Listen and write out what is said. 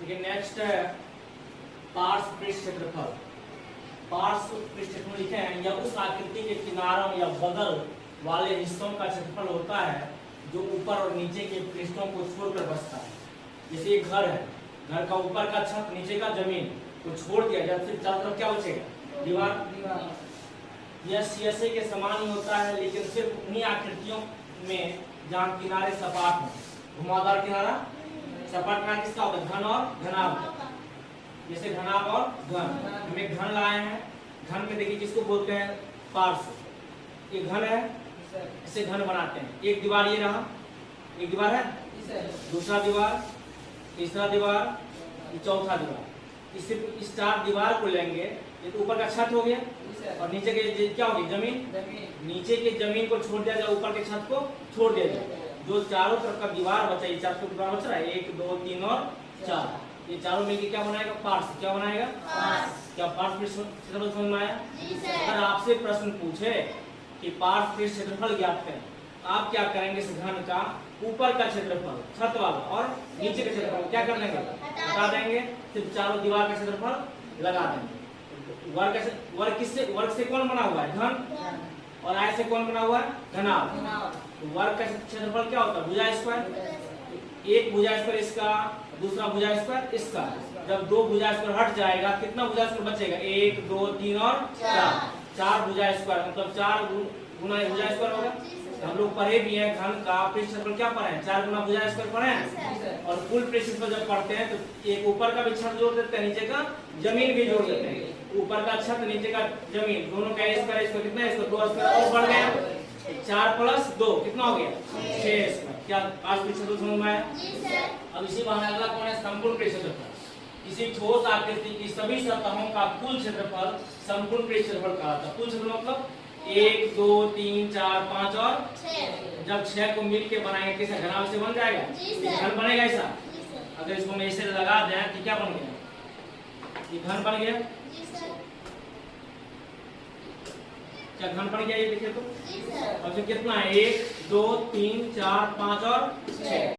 देखिए नेक्स्ट है पार्श्व पृष्ठ क्षेत्रफल। पार्श्व पृष्ठ क्षेत्रफल लिखे हैं, यह उस आकृति के किनारों या बगल वाले हिस्सों का क्षेत्रफल होता है जो ऊपर और नीचे के पृष्ठों को छोड़कर बसता है। जैसे एक घर है, घर का ऊपर का छत नीचे का जमीन को छोड़ दिया जाए, फिर चारों तरफ क्या बचेगा? दीवार। यह सीएसए के समान ही होता है, लेकिन सिर्फ उन्हीं आकृतियों में जहाँ किनारे सपाट हो। घुमावदार किनारा, सपाट किनारा किसका होता है? घन और घनाभ। जैसे घनाभ और घन। हम एक घन लाए हैं, घन में देखिए किसको बोलते हैं? पार्श्व। ये घन है, इसे घन बनाते हैं। एक दीवार ये रहा, एक दीवार है, दूसरा दीवार, तीसरा दीवार, चौथा दीवार। इस चार दीवार को लेंगे, ये तो ऊपर का छत हो गया और नीचे के क्या हो गया? जमीन। नीचे के जमीन को छोड़ दिया जाए, ऊपर के छत को छोड़ दिया जाए। जो चारों तरफ का दीवार बचा, ये चार दीवार बच रहा है, 1 2 3 और 4, ये चारों मिलकर क्या बनाएगा? पार्श्व। क्या बनाएगा? क्या पार्श्व क्षेत्रफल समझ में आया? अगर आपसे प्रश्न पूछे कि पार्श्व क्षेत्रफल ज्ञात करें, आप क्या करेंगे? इस घन का ऊपर का क्षेत्रफल छत वाला और नीचे का क्षेत्रफल क्या कर देंगे? हटा देंगे। सिर्फ चारों दीवार का क्षेत्रफल लगा देंगे। वर्ग से कौन बना हुआ है? घन। और आय से कौन बना हुआ है? घनाभ। वर्ग का क्षेत्रफल क्या होता है? भुजा स्क्वायर। एक भुजा स्क्वायर इसका, दूसरा भुजा स्क्वायर इसका। जब दो भुजा स्क्वायर हट जाएगा, कितना भुजा स्क्वायर बचेगा? 1 2 3 और 4। 4 भुजा स्क्वायर मतलब 4 गुना भुजा स्क्वायर होगा। हम लोग पढ़े भी हैं, घन का पृष्ठ क्षेत्रफल क्या पढ़े हैं? 4 गुना भुजा स्क्वायर पढ़े हैं। और कुल पृष्ठ क्षेत्रफल जब पढ़ते हैं तो एक ऊपर का भी छत जोड़ देते हैं, नीचे का जमीन भी जोड़ देते हैं। ऊपर का छत, नीचे का जमीन, दोनों का स्क्वायर, इसको कितना है? इसको 2 स्क्वायर और बढ़ गया। 4 + 2 कितना हो गया? 6 स्क्वायर। क्या आज पृष्ठ क्षेत्रफल समझ में आया? अब इसी बहाने अगला कौन है? संपूर्ण पृष्ठ क्षेत्रफल। किसी ठोस आकृति की सभी सतहों का कुल क्षेत्रफल संपूर्ण पृष्ठ क्षेत्रफल कहलाता है। कुल क्षेत्रफल मतलब 1 2 3 4 5 और 6। जब 6 को मिल के बनाएंगे कैसा? घनाभ से बन जाएगा, घन बनेगा ऐसा। अगर इसको हम ऐसे लगा दें तो क्या बन गया? ये घन बन गया। क्या घन बन गया? ये देखिए तो। और फिर कितना है? 1 2 3 4 5 और 6।